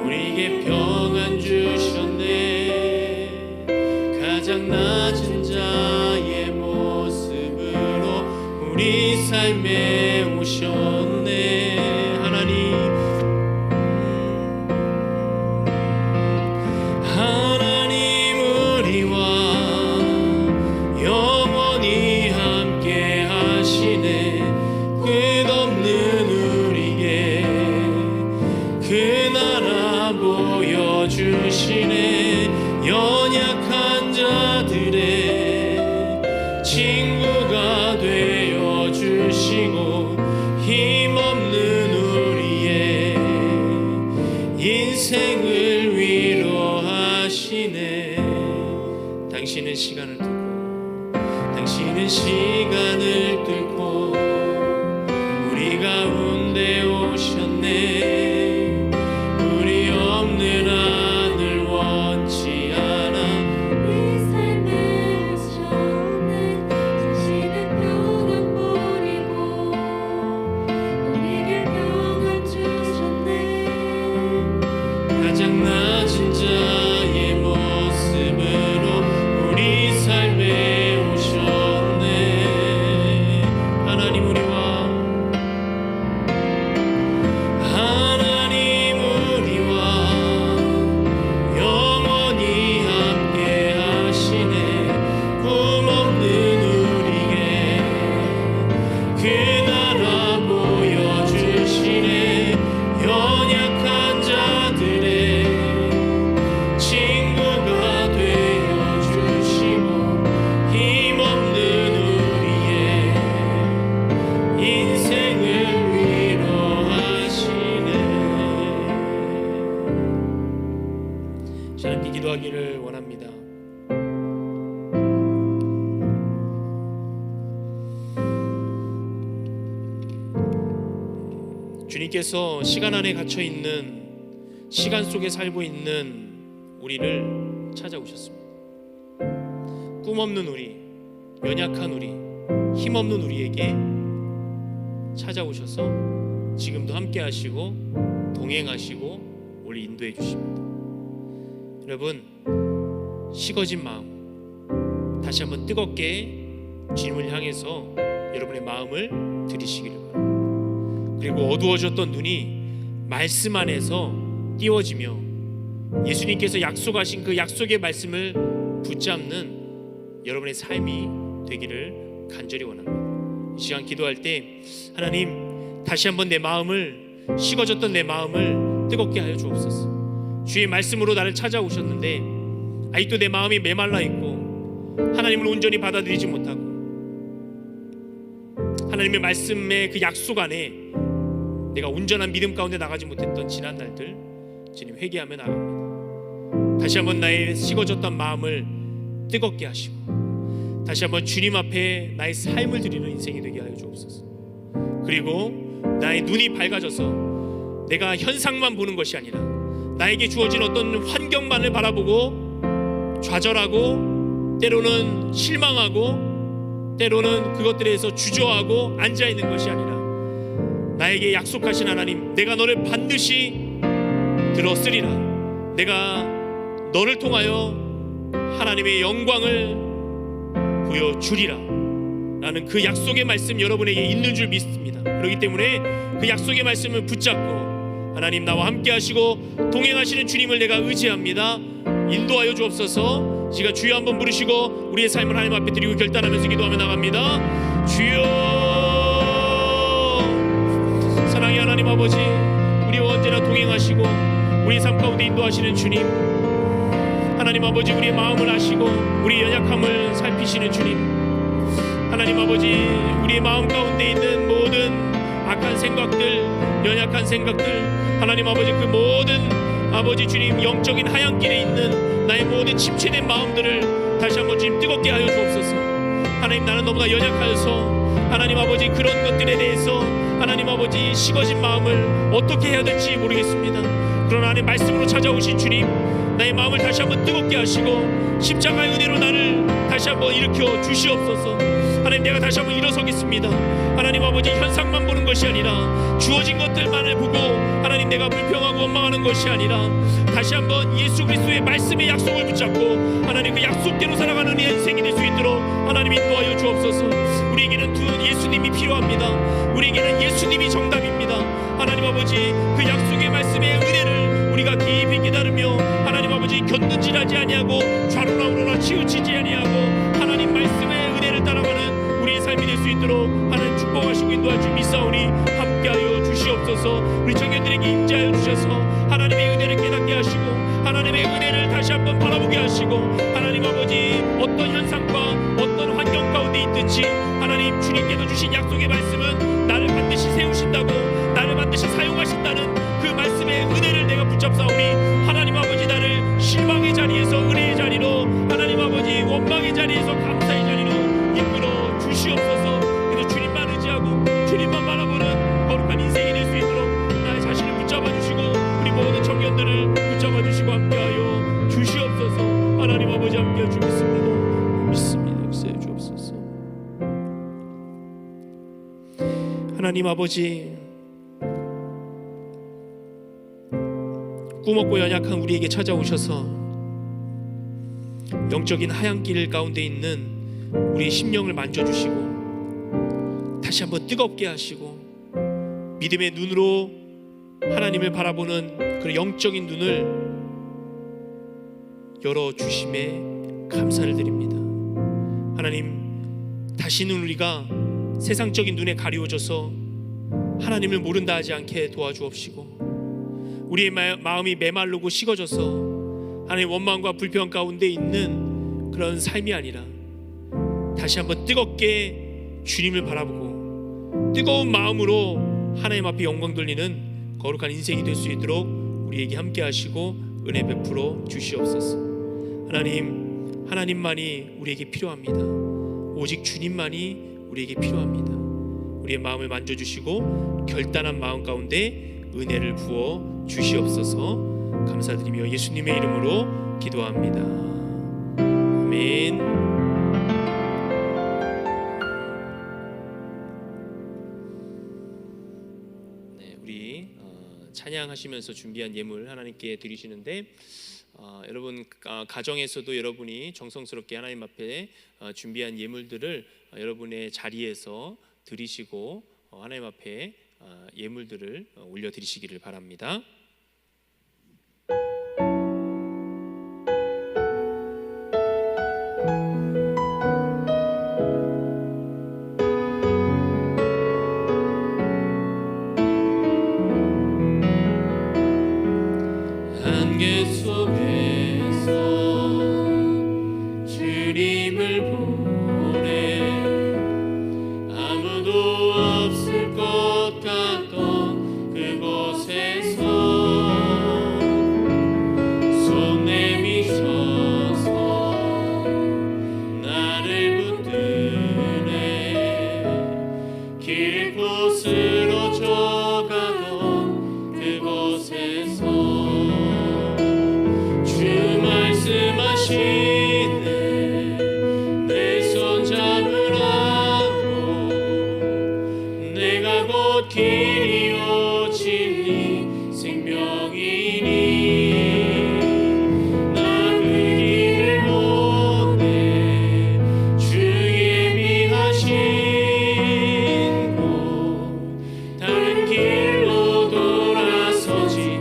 우리에게 평안 주셨네. 가장 낮은 자의 모습으로 우리 삶에 오셨네. 하나님 우리와 영원히 함께 하시네. 끝없는 우리에게 그 나라 보여주시네. 연약한 자들의 친구가 되어주시고 힘없는 우리의 인생을 위로하시네. 당신은 시간을 뚫고 우리 가운데 오셨네. 우리 없는 하늘 원치 않아 우리 삶에 오셨네. 자신의 평안 버리고 우리에게 평안 주셨네. 가장 낮은 자의 모습으로 우리 삶에 오셨네. 하나님 우리와 영원히 함께 하시네. 꿈없는 우리에게 그 나라 보여주시네. 연약한 자들의 친구가 되어주시고 힘없는 우리의 인생을 위로하시네. 하나님께 기도하기를 원합니다. 주님께서 시간 안에 갇혀 있는, 시간 속에 살고 있는 우리를 찾아오셨습니다. 꿈없는 우리, 연약한 우리, 힘없는 우리에게 찾아오셔서 지금도 함께 하시고 동행하시고 우리 인도해 주십니다. 여러분, 식어진 마음 다시 한번 뜨겁게 주님을 향해서 여러분의 마음을 들이시기를 바랍니다. 그리고 어두워졌던 눈이 말씀 안에서 띄워지며 예수님께서 약속하신 그 약속의 말씀을 붙잡는 여러분의 삶이 되기를 간절히 원합니다. 이 시간 기도할 때 하나님, 다시 한번 내 마음을, 식어졌던 내 마음을 뜨겁게 하여 주옵소서. 주의 말씀으로 나를 찾아오셨는데 아직도 내 마음이 메말라 있고 하나님을 온전히 받아들이지 못하고 하나님의 말씀의 그 약속 안에 내가 온전한 믿음 가운데 나가지 못했던 지난 날들, 주님 회개하며 나갑니다. 다시 한번 나의 식어졌던 마음을 뜨겁게 하시고 다시 한번 주님 앞에 나의 삶을 드리는 인생이 되게 하여 주옵소서. 그리고 나의 눈이 밝아져서 내가 현상만 보는 것이 아니라 나에게 주어진 어떤 환경만을 바라보고 좌절하고 때로는 실망하고 때로는 그것들에서 주저하고 앉아있는 것이 아니라 나에게 약속하신 하나님, 내가 너를 반드시 들었으리라, 내가 너를 통하여 하나님의 영광을 보여주리라 라는 그 약속의 말씀 여러분에게 있는 줄 믿습니다. 그렇기 때문에 그 약속의 말씀을 붙잡고 하나님, 나와 함께 하시고 동행하시는 주님을 내가 의지합니다. 인도하여 주옵소서. 시간 주여 한번 부르시고 우리의 삶을 하나님 앞에 드리고 결단하면서 기도하며 나갑니다. 주여, 사랑의 하나님 아버지, 우리와 언제나 동행하시고 우리의 삶 가운데 인도하시는 주님, 하나님 아버지, 우리의 마음을 아시고 우리의 연약함을 살피시는 주님, 하나님 아버지, 우리의 마음 가운데 있는 모든 악한 생각들, 연약한 생각들, 하나님 아버지, 그 모든 아버지 주님 영적인 하얀길에 있는 나의 모든 침체된 마음들을 다시 한번 주님 뜨겁게 하여 주옵소서. 하나님, 나는 너무나 연약하여서 하나님 아버지 그런 것들에 대해서 하나님 아버지 식어진 마음을 어떻게 해야 될지 모르겠습니다. 그러나 하나님 말씀으로 찾아오신 주님, 나의 마음을 다시 한번 뜨겁게 하시고 십자가의 은혜로 나를 다시 한번 일으켜 주시옵소서. 하나님, 내가 다시 한번 일어서겠습니다. 하나님 아버지, 현상만 보는 것이 아니라 주어진 것들만을 보고 하나님 내가 불평하고 원망하는 것이 아니라 다시 한번 예수 그리스도의 말씀의 약속을 붙잡고 하나님 그 약속대로 살아가는 인생이 될 수 있도록 하나님 인도하여 주옵소서. 우리에게는 예수님이 필요합니다. 우리에게는 예수님이 정답입니다. 하나님 아버지, 그 약속의 말씀의 은혜를 우리가 깊이 깨달으며 하나님 아버지 견눈질하지 아니하고 좌로나 우로나 치우치지 아니하고 하나님 말씀의 은혜를 따라가는 우리의 삶이 될 수 있도록 하나님 축복하시고 인도할 줄 믿사오니 함께하여 주시옵소서. 우리 청년들에게 임재하여 주셔서 하나님의 은혜를 깨닫게 하시고 하나님의 은혜를 다시 한번 바라보게 하시고 하나님 아버지, 어떤 현상과 어떤 환경 가운데 있든지 하나님 주님께서 주신 약속의 말씀은 나를 반드시 세우신다고, 나를 반드시 사용하신다는 그 말씀의 은혜를 내가 붙잡사오니 하나님 아버지, 나를 실망의 자리에서 은혜의 자리로, 하나님 아버지 원망의 자리에서 감사의 자리로 이끌어 주시옵소서. 그래서 주님만 의지하고 주님만 바라보는 거룩한 인생이 될 수 있도록 나의 자신을 붙잡아 주시고 우리 모든 청년들을 붙잡아 주시고 함께하여 주시옵소서. 하나님 아버지, 함께해 주겠습니다. 역사해 주옵소서. 하나님 아버지, 꿈없고 연약한 우리에게 찾아오셔서 영적인 하얀 길 가운데 있는 우리의 심령을 만져주시고 다시 한번 뜨겁게 하시고 믿음의 눈으로 하나님을 바라보는 그런 영적인 눈을 열어주심에 감사를 드립니다. 하나님, 다시는 우리가 세상적인 눈에 가리워져서 하나님을 모른다 하지 않게 도와주옵시고 우리의 마음이 메마르고 식어져서 하나님 원망과 불평 가운데 있는 그런 삶이 아니라 다시 한번 뜨겁게 주님을 바라보고 뜨거운 마음으로 하나님 앞에 영광 돌리는 거룩한 인생이 될 수 있도록 우리에게 함께 하시고 은혜 베풀어 주시옵소서. 하나님, 하나님만이 우리에게 필요합니다. 오직 주님만이 우리에게 필요합니다. 우리의 마음을 만져주시고 결단한 마음 가운데 은혜를 부어 주시옵소서. 감사드리며 예수님의 이름으로 기도합니다. 아멘. 여러분들이 찬양하시면서 준비한 예물 하나님께 드리시는데 여러분 가정에서도 여러분이 정성스럽게 하나님 앞에 준비한 예물들을 여러분의 자리에서 드리시고 하나님 앞에 예물들을 올려드리시기를 바랍니다. 안개 속에서 주님을 보내 아무도 없을 것 같던 그곳에서 손 내미셔서 나를 붙드네 길 곳으로 져가던 그곳에서 말씀하시네 내 손 잡으라고 내가 곧 길이요 진리 생명이니 나 그 길을 못내 주 예비하신 곳 다른 길로 돌아서지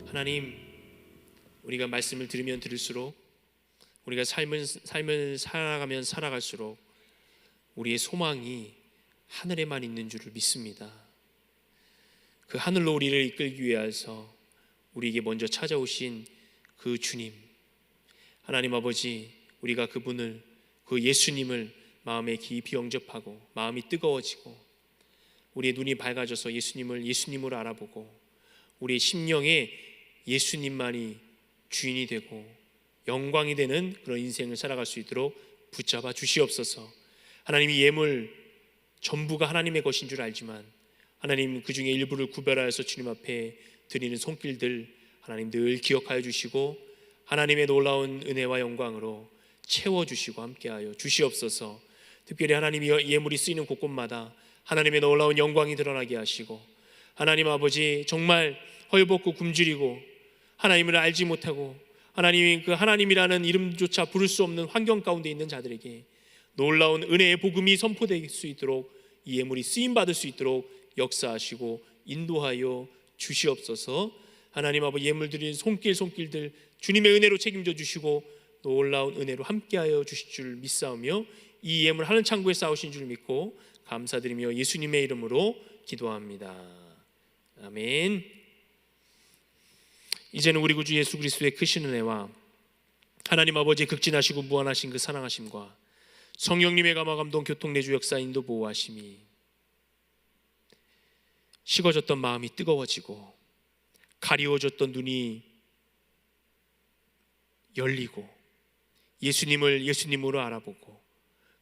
하나님, 우리가 말씀을 들으면 들을수록 우리가 삶을 살아가면 살아갈수록 우리의 소망이 하늘에만 있는 줄을 믿습니다. 그 하늘로 우리를 이끌기 위해서 우리에게 먼저 찾아오신 그 주님, 하나님 아버지, 우리가 그분을, 그 예수님을 마음에 깊이 영접하고 마음이 뜨거워지고 우리의 눈이 밝아져서 예수님으로 알아보고 우리의 심령에 예수님만이 주인이 되고 영광이 되는 그런 인생을 살아갈 수 있도록 붙잡아 주시옵소서. 하나님, 이 예물 전부가 하나님의 것인 줄 알지만 하나님, 그 중에 일부를 구별하여서 주님 앞에 드리는 손길들 하나님 늘 기억하여 주시고 하나님의 놀라운 은혜와 영광으로 채워주시고 함께하여 주시옵소서. 특별히 하나님이 예물이 쓰이는 곳곳마다 하나님의 놀라운 영광이 드러나게 하시고 하나님 아버지, 정말 헐벗고 굶주리고 하나님을 알지 못하고 하나님이 그 하나님이라는 이름조차 부를 수 없는 환경 가운데 있는 자들에게 놀라운 은혜의 복음이 선포될 수 있도록 이 예물이 쓰임받을 수 있도록 역사하시고 인도하여 주시옵소서. 하나님 아버지, 예물 드리는 손길들 주님의 은혜로 책임져 주시고 놀라운 은혜로 함께하여 주실 줄 믿사오며 이 예물 하늘 창고에 쌓으신 줄 믿고 감사드리며 예수님의 이름으로 기도합니다. 아멘. 이제는 우리 구주 예수 그리스도의 크신 은혜와 하나님 아버지의 극진하시고 무한하신 그 사랑하심과 성령님의 감화 감동 교통 내주 역사 인도 보호하심이 식어졌던 마음이 뜨거워지고 가리워졌던 눈이 열리고 예수님을 예수님으로 알아보고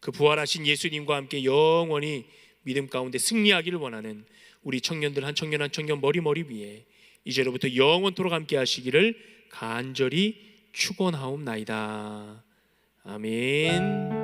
그 부활하신 예수님과 함께 영원히 믿음 가운데 승리하기를 원하는 우리 청년들 한 청년 한 청년 머리 위에 이제로부터 영원토록 함께 하시기를 간절히 축원하옵나이다. 아멘.